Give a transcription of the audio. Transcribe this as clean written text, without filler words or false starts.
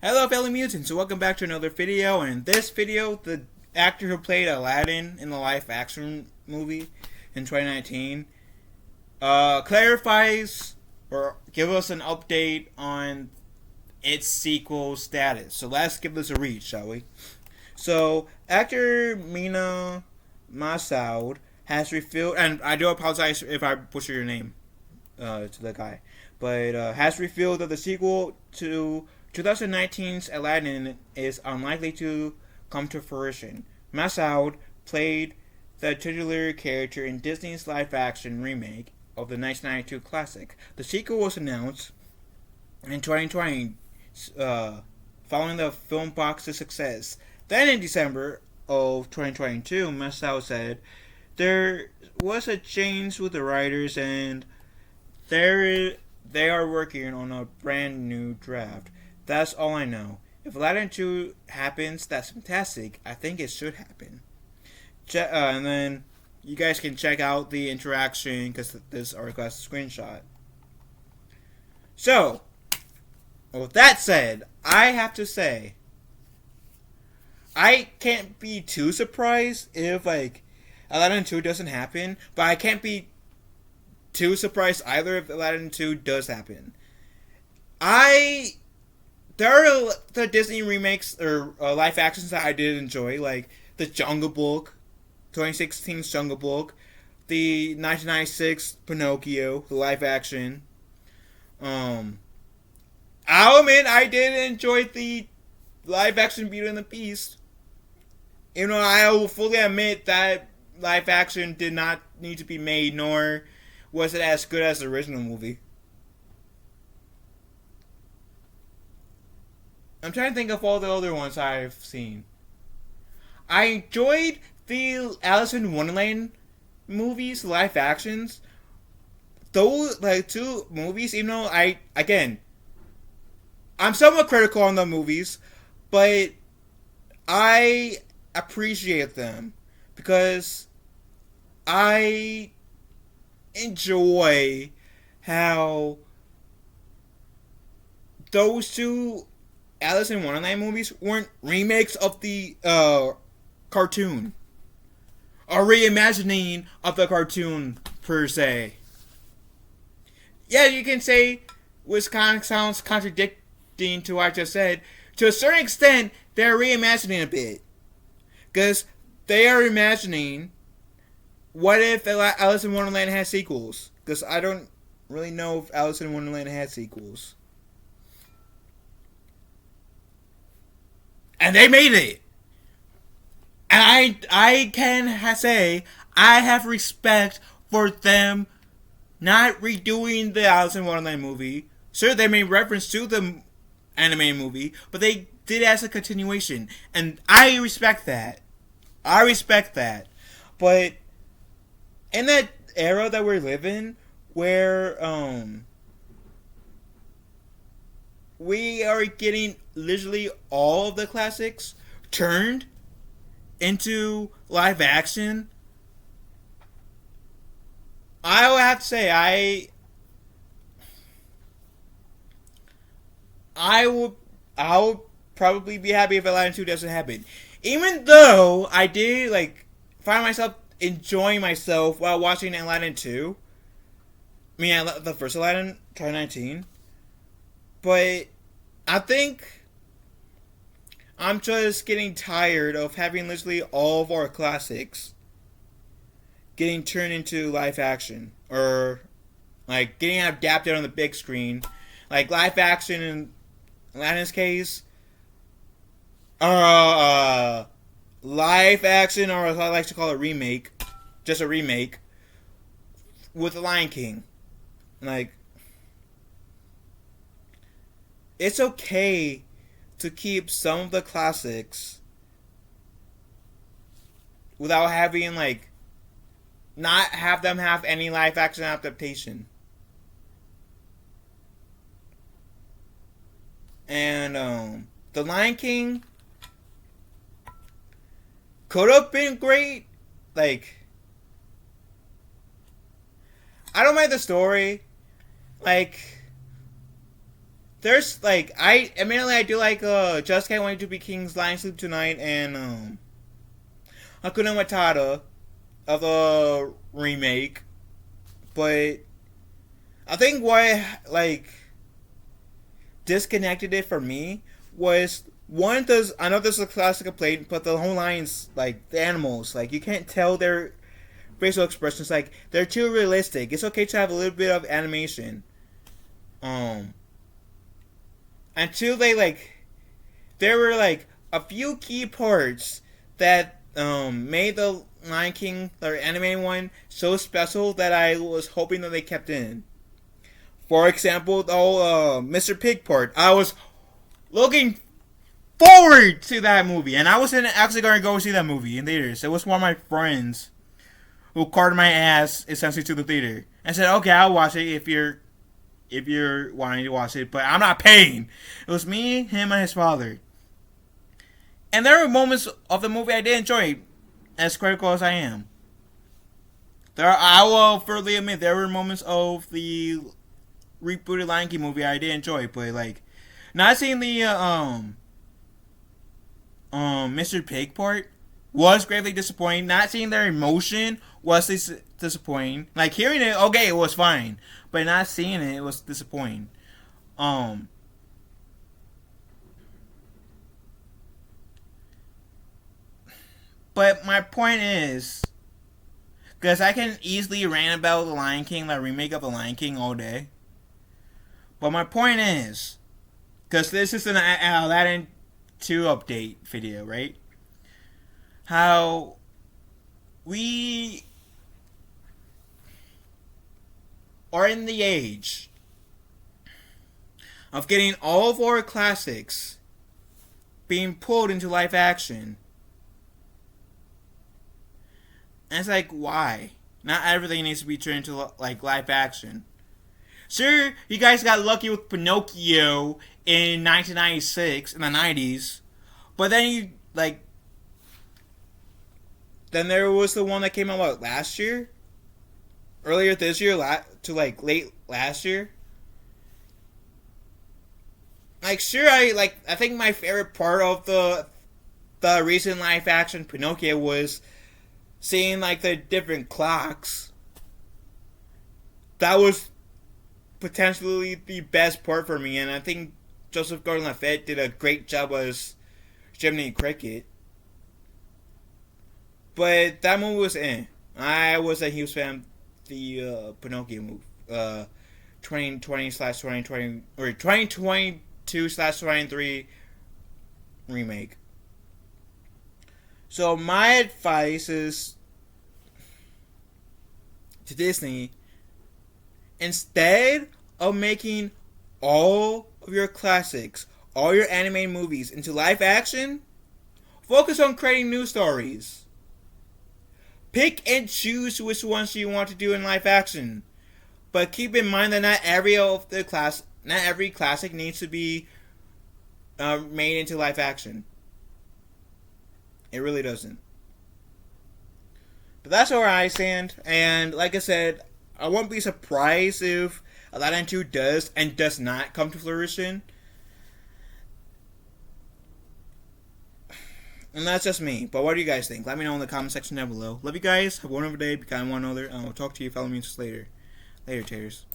Hello fellow mutants, so welcome back to another video, and in this video, the actor who played Aladdin in the live action movie in 2019 clarifies or give us an update on its sequel status. So let's give this a read, shall we? So, actor Mina Masoud has revealed, and I do apologize if I butcher your name to the guy, but has revealed that the sequel to 2019's Aladdin is unlikely to come to fruition. Masoud played the titular character in Disney's live-action remake of the 1992 classic. The sequel was announced in 2020, following the film box's success. Then in December of 2022, Masoud said there was a change with the writers and they are working on a brand new draft. That's all I know. If Aladdin 2 happens, that's fantastic. I think it should happen. And then you guys can check out the interaction because this article has a screenshot. So, with that said, I have to say, I can't be too surprised if Aladdin 2 doesn't happen, but I can't be too surprised either if Aladdin 2 does happen. There are the Disney remakes or live actions that I did enjoy, like the Jungle Book, 2016's Jungle Book, the 1996 Pinocchio, the live action. I'll admit I did enjoy the live action Beauty and the Beast. You know, I will fully admit that live action did not need to be made, nor was it as good as the original movie. I'm trying to think of all the other ones I've seen. I enjoyed the Alice in Wonderland movies, live actions. Those, two movies, even though I'm somewhat critical on the movies, but I appreciate them because I enjoy how those two Alice in Wonderland movies weren't remakes of the cartoon or reimagining of the cartoon per se. Yeah, you can say, which kind of sounds contradicting to what I just said. To a certain extent, they're reimagining a bit, because they are imagining what if Alice in Wonderland has sequels. Because I don't really know if Alice in Wonderland has sequels. And they made it. And I can say I have respect for them not redoing the Alice in Wonderland movie. Sure, they made reference to the anime movie, but they did it as a continuation. And I respect that. But in that era that we're living, where we are getting literally all of the classics turned into live action, I would have to say I would probably be happy if Aladdin 2 doesn't happen. Even though I did find myself enjoying myself while watching Aladdin 2. I mean, the first Aladdin, 2019. But I think I'm just getting tired of having literally all of our classics getting turned into live action, or getting adapted on the big screen. Live action in Aladdin's case, live action, or as I like to call it, remake, just a remake with The Lion King. It's okay to keep some of the classics without having not have them have any live action adaptation. And The Lion King could have been great. I don't mind the story. there's like I admittedly I do like Just Can't Wait to Be King's Lion Sleep Tonight and Hakuna Matata of the remake, but I think what like disconnected it for me was one. Does I know this is a classic complaint, but the whole lions like the animals like you can't tell their facial expressions, like they're too realistic. It's okay to have a little bit of animation. Um, until they like there were like a few key parts that made the Lion King, the animated one, so special that I was hoping that they kept in. For example, the whole Mr. Pig part. I was looking forward to that movie, and I was actually going to go see that movie in theaters. It was one of my friends who carted my ass essentially to the theater and said, "Okay, I'll watch it if you're wanting to watch it, but I'm not paying." It was me, him, and his father. And there were moments of the movie I did enjoy, as critical as I am. I will further admit there were moments of the rebooted Lion King movie I did enjoy, but like not seeing the Mr. Pig part was greatly disappointing. Not seeing their emotion was disappointing. Like hearing it, okay, it was fine, but not seeing it, it was disappointing. But my point is, because I can easily rant about the Lion King, the remake of the Lion King, all day. But my point is, because this is an Aladdin 2 update video, right? How we are in the age of getting all of our classics being pulled into live action. And it's like, why? Not everything needs to be turned into like live action. Sure, you guys got lucky with Pinocchio in 1996 in the 90s, but then you like, then there was the one that came out last year, earlier this year, to like late last year. Like, sure, I think my favorite part of the recent live action Pinocchio was seeing like the different clocks. That was potentially the best part for me, and I think Joseph Gordon-Levitt did a great job as Jiminy Cricket. But that movie was I was a huge fan of the Pinocchio movie, 2020/2020 or 2022/2023 remake. So my advice is to Disney, instead of making all of your classics, all your animated movies into live action, focus on creating new stories. Pick and choose which ones you want to do in live action, but keep in mind that not every classic needs to be made into live action. It really doesn't. But that's where I stand, and like I said, I won't be surprised if Aladdin 2 does and does not come to fruition. And that's just me. But what do you guys think? Let me know in the comment section down below. Love you guys. Have a wonderful day. Be kind to one another. And I'll talk to you. Follow me later. Later, taters.